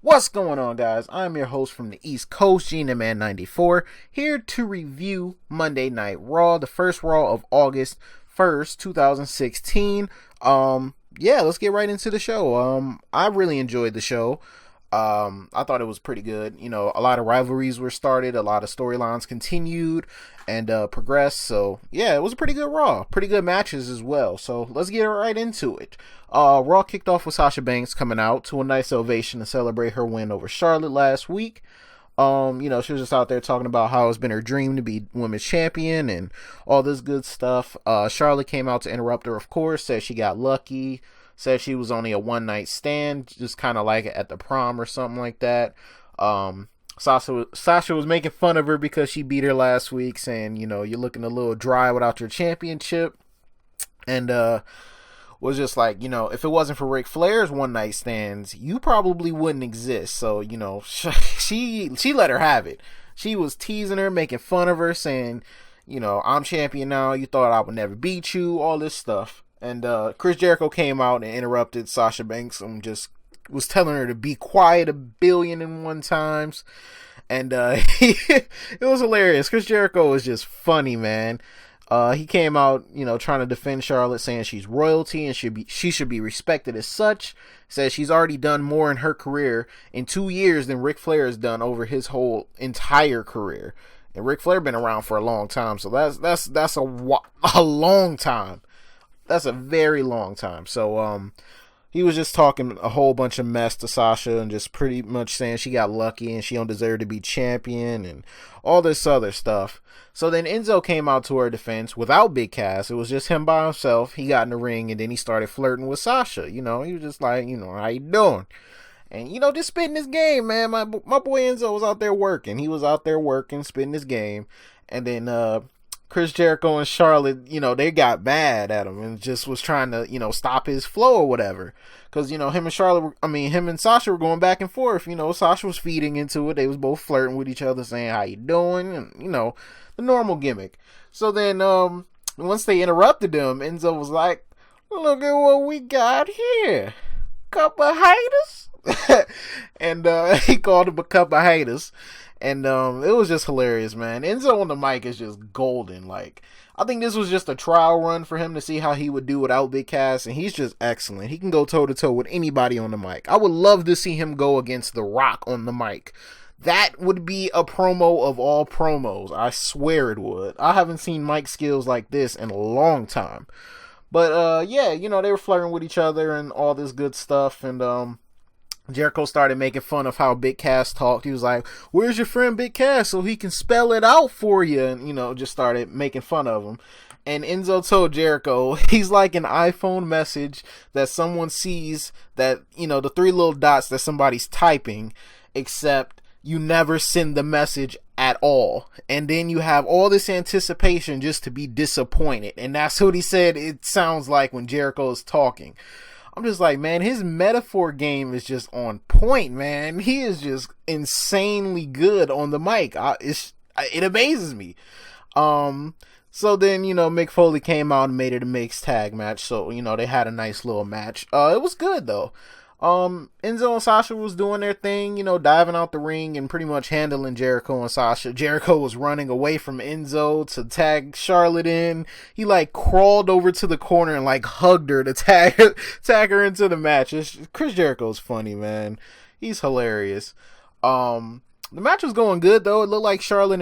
What's going on, guys? I'm your host from the East Coast, GinaMan94, here to review Monday Night Raw, the first Raw of August 1st, 2016. Let's get right into the show. I really enjoyed the show. I thought it was pretty good. You know, a lot of rivalries were started, a lot of storylines continued and progressed. So, yeah, it was a pretty good Raw. Pretty good matches as well. So, let's get right into it. Raw kicked off with Sasha Banks coming out to a nice ovation to celebrate her win over Charlotte last week. She was just out there talking about how it's been her dream to be women's champion and all this good stuff. Charlotte came out to interrupt her, of course, said she got lucky. Said she was only a one-night stand, just kind of like at the prom or something like that. Sasha was making fun of her because she beat her last week, saying, you know, you're looking a little dry without your championship. And was just like, you know, if it wasn't for Ric Flair's one-night stands, you probably wouldn't exist. So, you know, she let her have it. She was teasing her, making fun of her, saying, you know, I'm champion now. You thought I would never beat you, all this stuff. And Chris Jericho came out and interrupted Sasha Banks and just was telling her to be quiet 1,000,000,001 times. And it was hilarious. Chris Jericho was just funny, man. He came out, you know, trying to defend Charlotte, saying she's royalty and she should be respected as such. Says she's already done more in her career in 2 years than Ric Flair has done over his whole entire career. And Ric Flair been around for a long time, so that's a long time. That's a very long time. So, he was just talking a whole bunch of mess to Sasha and just pretty much saying she got lucky and she don't deserve to be champion and all this other stuff. So then Enzo came out to her defense without Big Cass. It was just him by himself. He got in the ring and then he started flirting with Sasha. You know, he was just like, you know, how you doing? And, you know, just spitting his game, man. My boy Enzo was out there working. He was out there working, spitting his game. And then, Chris Jericho and Charlotte, you know, they got mad at him and just was trying to, you know, stop his flow or whatever. Because, you know, him and Sasha were going back and forth. You know, Sasha was feeding into it. They was both flirting with each other, saying, how you doing? And, you know, the normal gimmick. So then, once they interrupted them, Enzo was like, look at what we got here. Cup of haters? And he called him a cup of haters. And it was just hilarious, man. Enzo on the mic is just golden. Like, I think this was just a trial run for him to see how he would do without Big Cass, and he's just excellent. He can go toe-to-toe with anybody on the mic. I would love to see him go against The Rock on the mic. That would be a promo of all promos. I swear it would. I haven't seen mic skills like this in a long time. But, yeah, you know, they were flirting with each other and all this good stuff, and, Jericho started making fun of how Big Cass talked. He was like, where's your friend Big Cass so he can spell it out for you? And, you know, just started making fun of him. And Enzo told Jericho, he's like an iPhone message that someone sees that, you know, the 3 little dots that somebody's typing, except you never send the message at all. And then you have all this anticipation just to be disappointed. And that's what he said it sounds like when Jericho is talking. I'm just like, man, his metaphor game is just on point, man. He is just insanely good on the mic. It amazes me. So then, you know, Mick Foley came out and made it a mixed tag match. So, you know, they had a nice little match. It was good, though. Enzo and Sasha was doing their thing, you know, diving out the ring and pretty much handling Jericho and Sasha. Jericho was running away from Enzo to tag Charlotte in. He like crawled over to the corner and like hugged her to tag her into the match. Chris Jericho's funny, man. He's hilarious. The match was going good though. It looked like Sasha and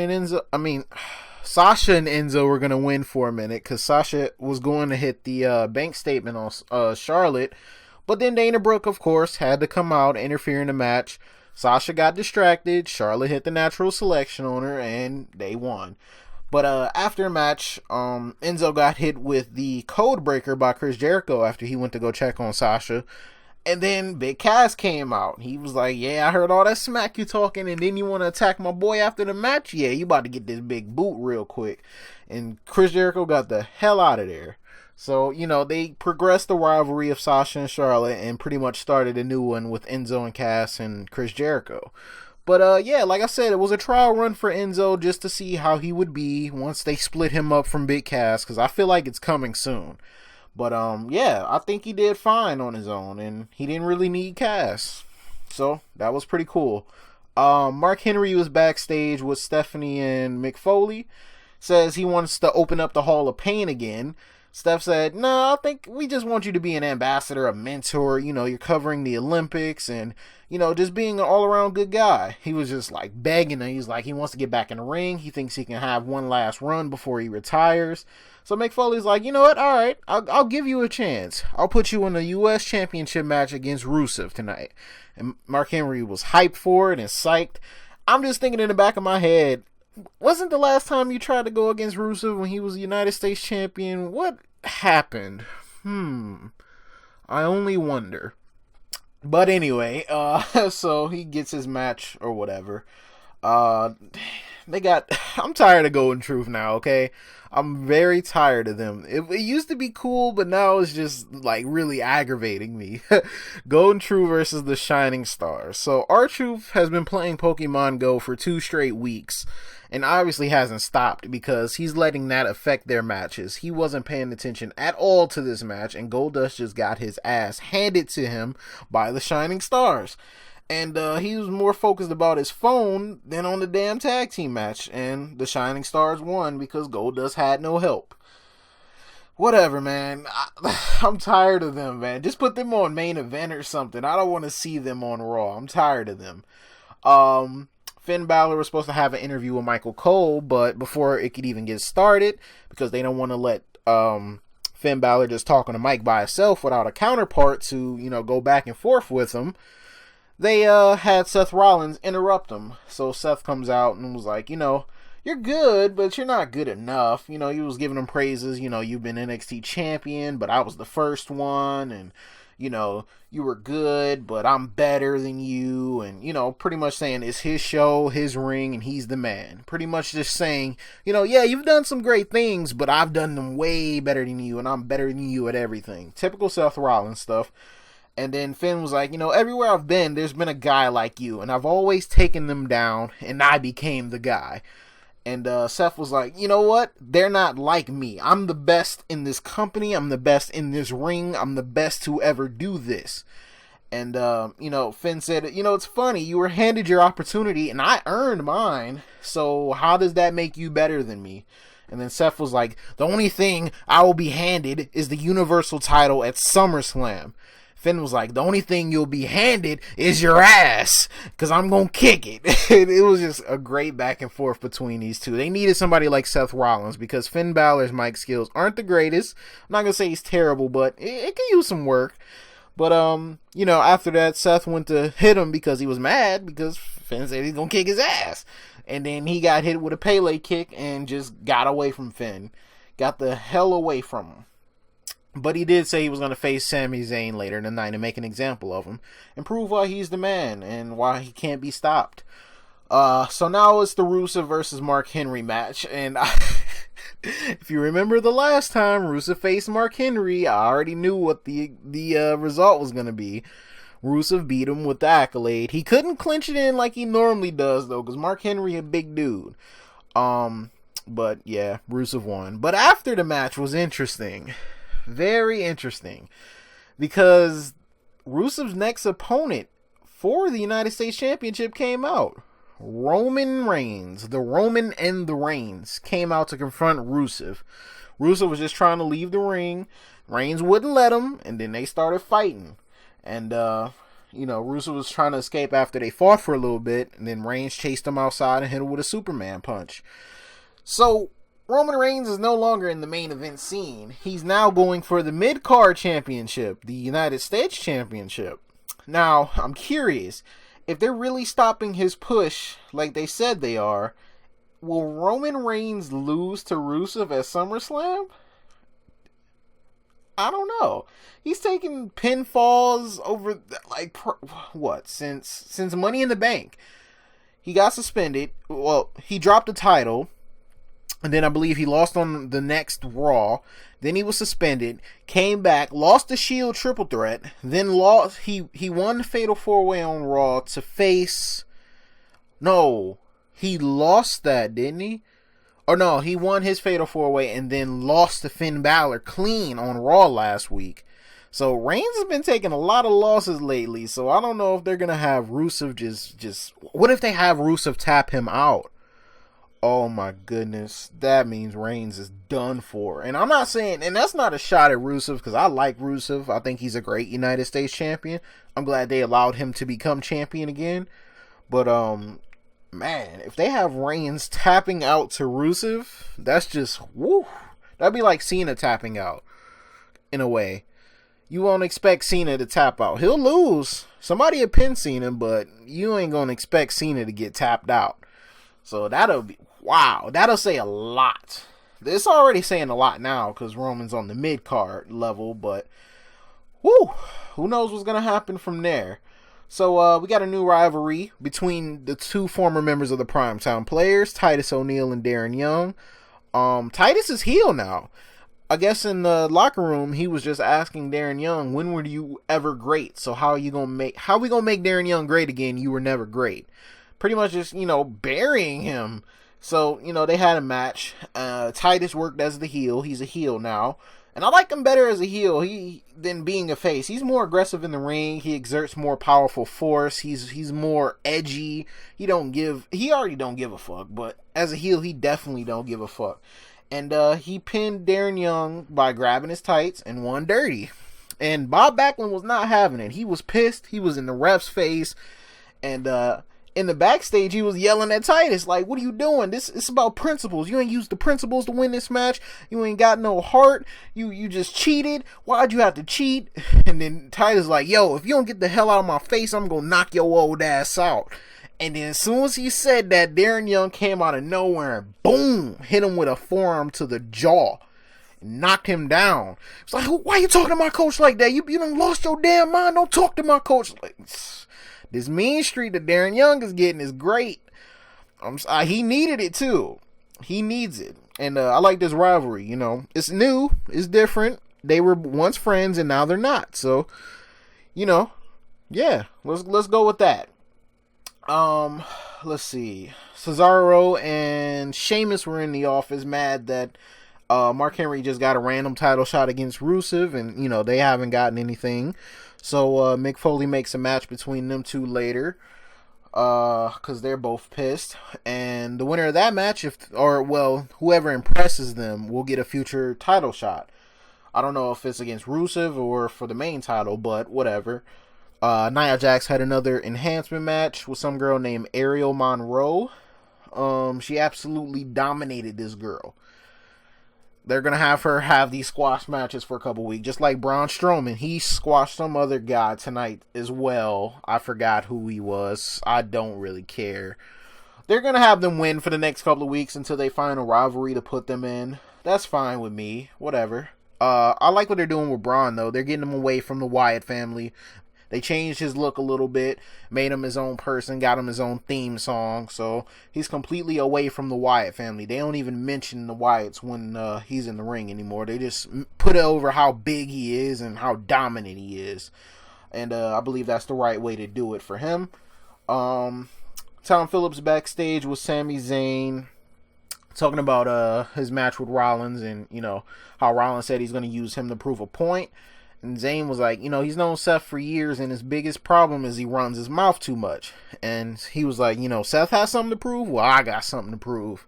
Enzo were going to win for a minute because Sasha was going to hit the bank statement on Charlotte. But then Dana Brooke, of course, had to come out, interfere in the match. Sasha got distracted. Charlotte hit the natural selection on her, and they won. But after the match, Enzo got hit with the code breaker by Chris Jericho after he went to go check on Sasha. And then Big Cass came out. He was like, yeah, I heard all that smack you talking, and then you want to attack my boy after the match? Yeah, you about to get this big boot real quick. And Chris Jericho got the hell out of there. So, you know, they progressed the rivalry of Sasha and Charlotte and pretty much started a new one with Enzo and Cass and Chris Jericho. But, yeah, like I said, it was a trial run for Enzo just to see how he would be once they split him up from Big Cass, because I feel like it's coming soon. But, yeah, I think he did fine on his own, and he didn't really need Cass. So that was pretty cool. Mark Henry was backstage with Stephanie and Mick Foley. Says he wants to open up the Hall of Pain again. Steph said, no, I think we just want you to be an ambassador, a mentor. You know, you're covering the Olympics and, you know, just being an all-around good guy. He was just like begging, and he's like, he wants to get back in the ring. He thinks he can have one last run before he retires. So Mick Foley's like, you know what? All right, I'll give you a chance. I'll put you in a U.S. Championship match against Rusev tonight. And Mark Henry was hyped for it and psyched. I'm just thinking in the back of my head, wasn't the last time you tried to go against Rusev when he was United States champion? What happened? I only wonder. But anyway, so he gets his match or whatever. I'm tired of Golden Truth now, okay? I'm very tired of them. It used to be cool, but now it's just like really aggravating me. Golden Truth versus the Shining Stars. So RTruth has been playing Pokemon Go for 2 straight weeks, and obviously hasn't stopped because he's letting that affect their matches. He wasn't paying attention at all to this match, and Goldust just got his ass handed to him by the Shining Stars. And he was more focused about his phone than on the damn tag team match. And the Shining Stars won because Goldust had no help. Whatever, man. I'm tired of them, man. Just put them on main event or something. I don't want to see them on Raw. I'm tired of them. Finn Balor was supposed to have an interview with Michael Cole, but before it could even get started, because they don't want to let Finn Balor just talk on the mic by himself without a counterpart to, you know, go back and forth with him. They had Seth Rollins interrupt him. So Seth comes out and was like, you know, you're good, but you're not good enough. You know, he was giving him praises. You know, you've been NXT champion, but I was the first one. And, you know, you were good, but I'm better than you. And, you know, pretty much saying it's his show, his ring, and he's the man. Pretty much just saying, you know, yeah, you've done some great things, but I've done them way better than you, and I'm better than you at everything. Typical Seth Rollins stuff. And then Finn was like, you know, everywhere I've been, there's been a guy like you, and I've always taken them down, and I became the guy. And Seth was like, you know what? They're not like me. I'm the best in this company. I'm the best in this ring. I'm the best to ever do this. And, you know, Finn said, you know, it's funny. You were handed your opportunity, and I earned mine. So how does that make you better than me? And then Seth was like, the only thing I will be handed is the Universal title at SummerSlam. Finn was like, the only thing you'll be handed is your ass, because I'm going to kick it. It was just a great back and forth between these two. They needed somebody like Seth Rollins, because Finn Balor's mic skills aren't the greatest. I'm not going to say he's terrible, but it could use some work. But, you know, after that, Seth went to hit him because he was mad, because Finn said he's going to kick his ass. And then he got hit with a Pele kick and just got away from Finn. Got the hell away from him. But he did say he was going to face Sami Zayn later in the night and make an example of him and prove why he's the man and why he can't be stopped. So now it's the Rusev versus Mark Henry match. And if you remember the last time Rusev faced Mark Henry, I already knew what the result was going to be. Rusev beat him with the accolade. He couldn't clinch it in like he normally does, though, because Mark Henry a big dude. But yeah, Rusev won. But after the match was interesting. Very interesting, because Rusev's next opponent for the United States Championship came out. Roman Reigns, the Roman and the Reigns, came out to confront Rusev. Rusev was just trying to leave the ring. Reigns wouldn't let him, and then they started fighting. And, you know, Rusev was trying to escape after they fought for a little bit, and then Reigns chased him outside and hit him with a Superman punch. So Roman Reigns is no longer in the main event scene. He's now going for the mid-card championship, the United States Championship. Now, I'm curious, if they're really stopping his push like they said they are, will Roman Reigns lose to Rusev at SummerSlam? I don't know. He's taking pinfalls over, like, what, since Money in the Bank. He got suspended. Well, he dropped the title. And then I believe he lost on the next Raw. Then he was suspended. Came back. Lost the Shield triple threat. Then lost. He won the Fatal 4-Way on Raw to face. No. He lost that, didn't he? Or no, he won his Fatal 4-Way and then lost to Finn Balor clean on Raw last week. So Reigns has been taking a lot of losses lately. So I don't know if they're gonna have Rusev just. What if they have Rusev tap him out? Oh my goodness, that means Reigns is done for. And I'm not saying, and that's not a shot at Rusev, because I like Rusev. I think he's a great United States champion. I'm glad they allowed him to become champion again. But man, if they have Reigns tapping out to Rusev, that's just woo. That'd be like Cena tapping out in a way. You won't expect Cena to tap out. He'll lose. Somebody will pin Cena, but you ain't gonna expect Cena to get tapped out. So that'll be, wow, that'll say a lot. It's already saying a lot now because Roman's on the mid-card level, but whoo, who knows what's going to happen from there. So we got a new rivalry between the two former members of the Primetime Players, Titus O'Neil and Darren Young. Titus is heel now. I guess in the locker room, he was just asking Darren Young, when were you ever great? So how are we going to make Darren Young great again? You were never great. Pretty much just, burying him. So, they had a match. Titus worked as the heel. He's a heel now. And I like him better as a heel than being a face. He's more aggressive in the ring. He exerts more powerful force. He's more edgy. He already don't give a fuck. But as a heel, he definitely don't give a fuck. And he pinned Darren Young by grabbing his tights and won dirty. And Bob Backlund was not having it. He was pissed. He was in the ref's face. And in the backstage, he was yelling at Titus, like, what are you doing? It's about principles. You ain't used the principles to win this match. You ain't got no heart. You just cheated. Why'd you have to cheat? And then Titus like, yo, if you don't get the hell out of my face, I'm gonna knock your old ass out. And then as soon as he said that, Darren Young came out of nowhere and boom, hit him with a forearm to the jaw. Knocked him down. It's like, why you talking to my coach like that? You done lost your damn mind. Don't talk to my coach. Like, this mean streak that Darren Young is getting is great. He needed it too. He needs it. And I like this rivalry, It's new. It's different. They were once friends and now they're not. So, yeah. Let's go with that. Let's see. Cesaro and Sheamus were in the office mad that Mark Henry just got a random title shot against Rusev and, they haven't gotten anything. So Mick Foley makes a match between them two later because they're both pissed. And the winner of that match, whoever impresses them will get a future title shot. I don't know if it's against Rusev or for the main title, but whatever. Nia Jax had another enhancement match with some girl named Ariel Monroe. She absolutely dominated this girl. They're going to have her have these squash matches for a couple weeks. Just like Braun Strowman. He squashed some other guy tonight as well. I forgot who he was. I don't really care. They're going to have them win for the next couple of weeks until they find a rivalry to put them in. That's fine with me. Whatever. I like what they're doing with Braun, though. They're getting him away from the Wyatt family. They changed his look a little bit, made him his own person, got him his own theme song, so he's completely away from the Wyatt family. They don't even mention the Wyatts when he's in the ring anymore. They just put it over how big he is and how dominant he is, and I believe that's the right way to do it for him. Tom Phillips backstage with Sami Zayn, talking about his match with Rollins and, how Rollins said he's going to use him to prove a point. And Zayn was like, he's known Seth for years, and his biggest problem is he runs his mouth too much. And he was like, Seth has something to prove? Well, I got something to prove.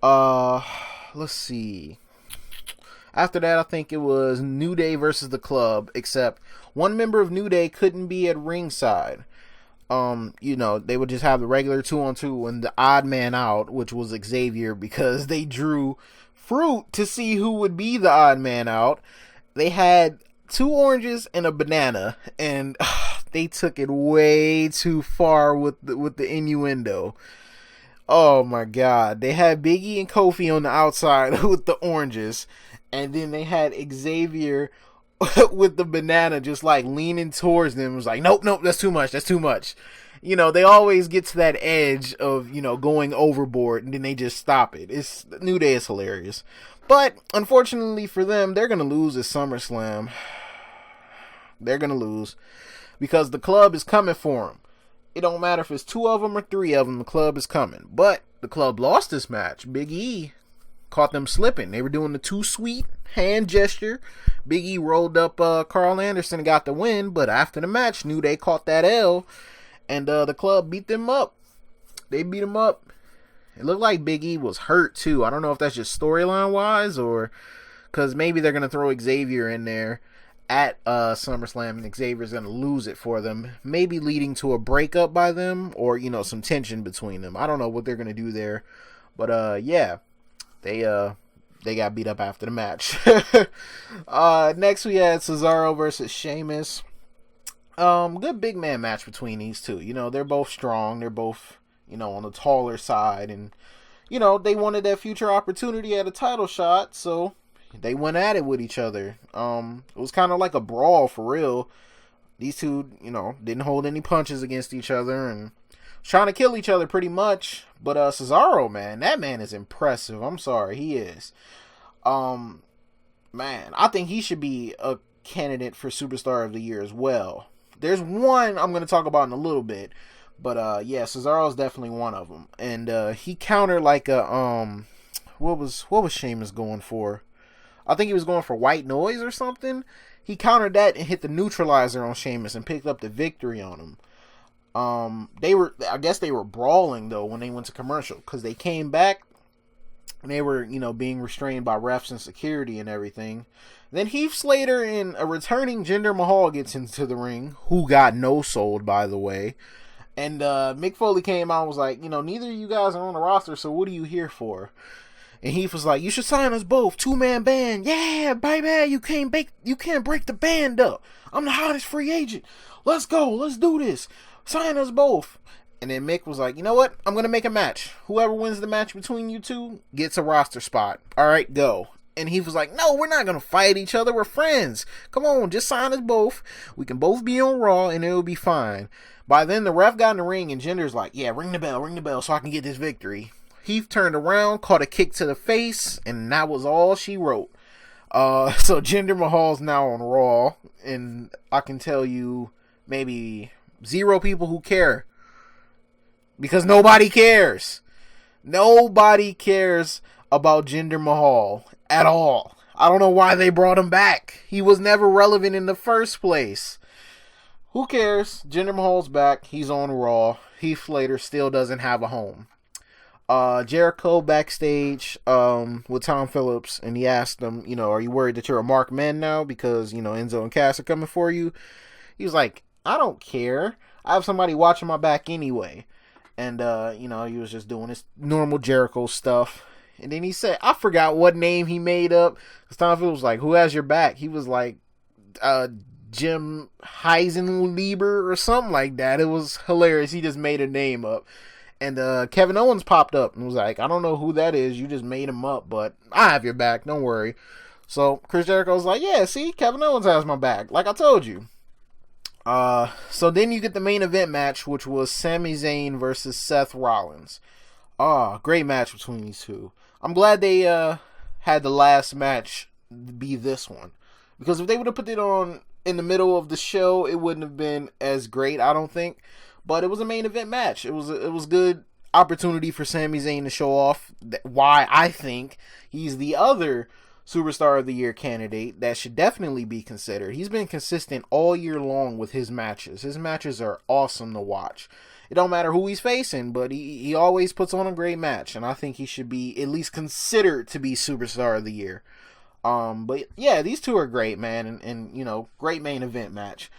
Let's see. After that, I think it was New Day versus the Club, except one member of New Day couldn't be at ringside. They would just have the regular 2-on-2 and the odd man out, which was Xavier, because they drew fruit to see who would be the odd man out. They had 2 oranges and a banana, and they took it way too far with the innuendo. Oh my god. They had Big E and Kofi on the outside with the oranges, and then they had Xavier with the banana just like leaning towards them. It was like, nope, that's too much. They always get to that edge of, going overboard, and then they just stop it. New Day is hilarious. But, unfortunately for them, they're going to lose at SummerSlam. They're going to lose. Because the Club is coming for them. It don't matter if it's 2 of them or 3 of them, the Club is coming. But, the Club lost this match. Big E caught them slipping. They were doing the too sweet hand gesture. Big E rolled up Carl Anderson and got the win, but after the match, knew they caught that L, and the club beat them up. They beat them up. It looked like Big E was hurt too. I don't know if that's just storyline wise or because maybe they're going to throw Xavier in there at SummerSlam and Xavier's going to lose it for them, maybe leading to a breakup by them or, you know, some tension between them. I don't know what they're going to do there, but yeah, they got beat up after the match. Next we had Cesaro versus Sheamus. Good big man match between these two. You know, they're both strong. They're both, you know, on the taller side, and, you know, they wanted that future opportunity at a title shot, so they went at it with each other. It was kind of like a brawl for real. These two, you know, didn't hold any punches against each other and trying to kill each other pretty much. But Cesaro, man, that man is impressive. I'm sorry, he is. Man, I think he should be a candidate for Superstar of the Year as well. There's one I'm going to talk about in a little bit, but yeah, Cesaro is definitely one of them. And he countered like a what was Sheamus going for? I think he was going for white noise or something. He countered that and hit the neutralizer on Sheamus and picked up the victory on him. I guess they were brawling though when they went to commercial, because they came back and they were, you know, being restrained by refs and security and everything. Then Heath Slater and a returning Jinder Mahal gets into the ring, who got no-sold, by the way. And Mick Foley came out and was like, you know, neither of you guys are on the roster, so what are you here for? And Heath was like, you should sign us both, 2-man band. Yeah, baby, you can't break the band up. I'm the hottest free agent. Let's go, let's do this. Sign us both. And then Mick was like, you know what? I'm going to make a match. Whoever wins the match between you two gets a roster spot. All right, go. And he was like, no, we're not going to fight each other. We're friends. Come on, just sign us both. We can both be on Raw and it'll be fine. By then, the ref got in the ring and Jinder's like, yeah, ring the bell so I can get this victory. Heath turned around, caught a kick to the face, and that was all she wrote. So Jinder Mahal's now on Raw, and I can tell you maybe 0 people who care. Because nobody cares. Nobody cares about Jinder Mahal at all. I don't know why they brought him back. He was never relevant in the first place. Who cares? Jinder Mahal's back. He's on Raw. Heath Slater still doesn't have a home. Jericho backstage with Tom Phillips, and he asked him, you know, are you worried that you're a marked man now because, you know, Enzo and Cass are coming for you? He was like, I don't care. I have somebody watching my back anyway. And, you know, he was just doing his normal Jericho stuff. And then he said, I forgot what name he made up. Because Tom Phillips was like, who has your back? He was like, Jim Heisenlieber or something like that. It was hilarious. He just made a name up. And Kevin Owens popped up and was like, I don't know who that is. You just made him up, but I have your back. Don't worry. So Chris Jericho was like, yeah, see, Kevin Owens has my back. Like I told you. So then you get the main event match, which was Sami Zayn versus Seth Rollins. Great match between these two. I'm glad they had the last match be this one. Because if they would have put it on in the middle of the show, it wouldn't have been as great, I don't think. But it was a main event match. It was good opportunity for Sami Zayn to show off why I think he's the other Superstar of the Year candidate that should definitely be considered. He's been consistent all year long with his matches. His matches are awesome to watch. It don't matter who he's facing, but he always puts on a great match, and I think he should be at least considered to be Superstar of the Year. But yeah, these two are great, man, and you know, great main event match.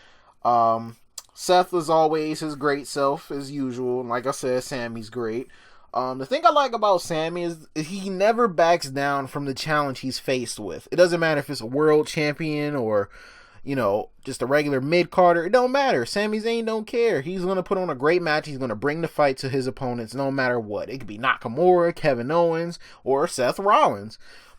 Seth is always his great self as usual, and like I said, Sami's great. The thing I like about Sami is he never backs down from the challenge he's faced with. It doesn't matter if it's a world champion or, you know, just a regular mid-carder. It don't matter. Sami Zayn don't care. He's going to put on a great match. He's going to bring the fight to his opponents no matter what. It could be Nakamura, Kevin Owens, or Seth Rollins.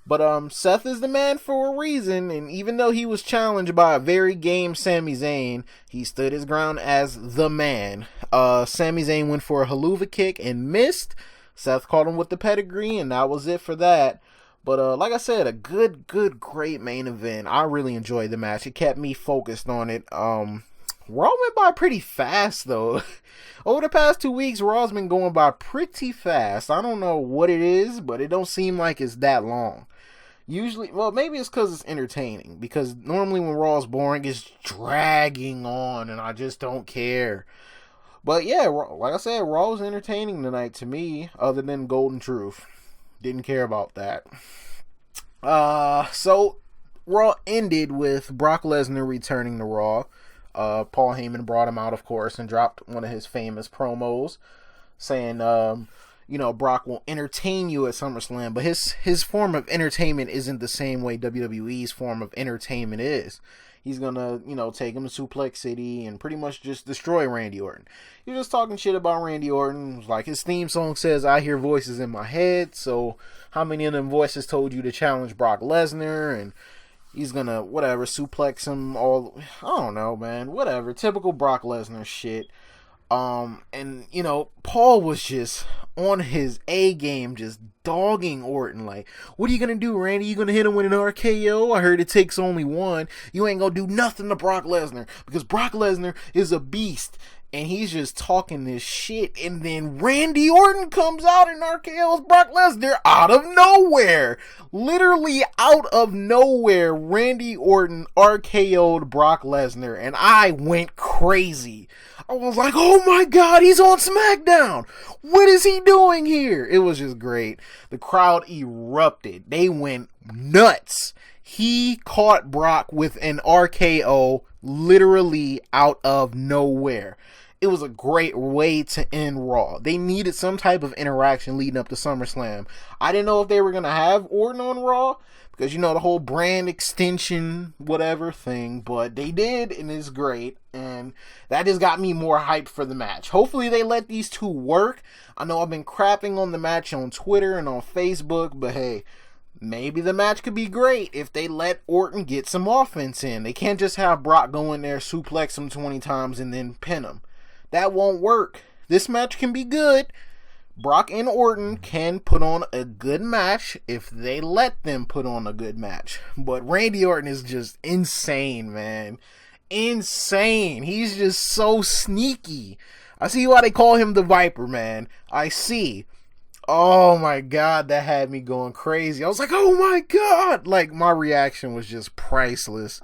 But Seth is the man for a reason, and even though he was challenged by a very game Sami Zayn, he stood his ground as the man. Sami Zayn went for a haluva kick and missed. Seth caught him with the pedigree, and that was it for that. But like I said, a great main event. I really enjoyed the match. It kept me focused on it Raw went by pretty fast, though. Over the past 2 weeks, Raw's been going by pretty fast. I don't know what it is, but it don't seem like it's that long. Usually, well, maybe it's because it's entertaining. Because normally when Raw's boring, it's dragging on, and I just don't care. But yeah, like I said, Raw was entertaining tonight to me, other than Golden Truth. Didn't care about that. So Raw ended with Brock Lesnar returning to Raw. Paul Heyman brought him out, of course, and dropped one of his famous promos saying, Brock will entertain you at SummerSlam, but his form of entertainment isn't the same way WWE's form of entertainment is. He's gonna, take him to Suplex City and pretty much just destroy Randy Orton. He was just talking shit about Randy Orton. Like, his theme song says, I hear voices in my head, so how many of them voices told you to challenge Brock Lesnar? And he's gonna, suplex him all, I don't know, man, whatever. Typical Brock Lesnar shit. And, Paul was just on his A game, just dogging Orton. Like, what are you gonna do, Randy? You gonna hit him with an RKO? I heard it takes only one. You ain't gonna do nothing to Brock Lesnar, because Brock Lesnar is a beast. And he's just talking this shit, and then Randy Orton comes out and RKO's Brock Lesnar out of nowhere. Literally out of nowhere, Randy Orton RKO'd Brock Lesnar, and I went crazy. I was like, oh my god, he's on Smackdown. What is he doing here? It was just great. The crowd erupted. They went nuts. He caught Brock with an RKO literally out of nowhere. It was a great way to end Raw. They needed some type of interaction leading up to SummerSlam. I didn't know if they were going to have Orton on Raw, because, the whole brand extension, whatever thing, but they did, and it's great, and that just got me more hyped for the match. Hopefully they let these two work. I know I've been crapping on the match on Twitter and on Facebook, but hey, maybe the match could be great if they let Orton get some offense in. They can't just have Brock go in there, suplex him 20 times, and then pin him. That won't work. This match can be good. Brock and Orton can put on a good match if they let them put on a good match. But Randy Orton is just insane, man. Insane. He's just so sneaky. I see why they call him the Viper, man. I see. Oh my god, that had me going crazy. I was like, oh my god. Like, my reaction was just priceless.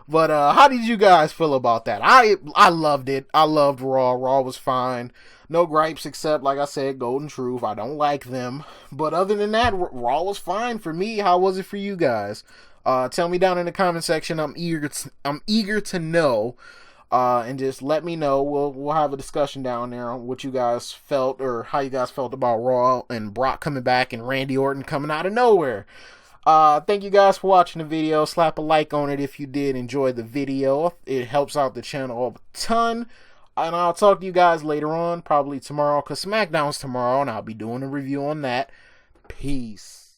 But how did you guys feel about that? I loved it. I loved Raw. Raw was fine. No gripes except, like I said, Golden Truth. I don't like them. But other than that, Raw was fine for me. How was it for you guys? Tell me down in the comment section. I'm eager to know. And just let me know. We'll have a discussion down there on what you guys felt, or how you guys felt about Raw and Brock coming back and Randy Orton coming out of nowhere. Thank you guys for watching the video. Slap a like on it if you did enjoy the video. It helps out the channel a ton. And I'll talk to you guys later on, probably tomorrow, because SmackDown's tomorrow, and I'll be doing a review on that. Peace.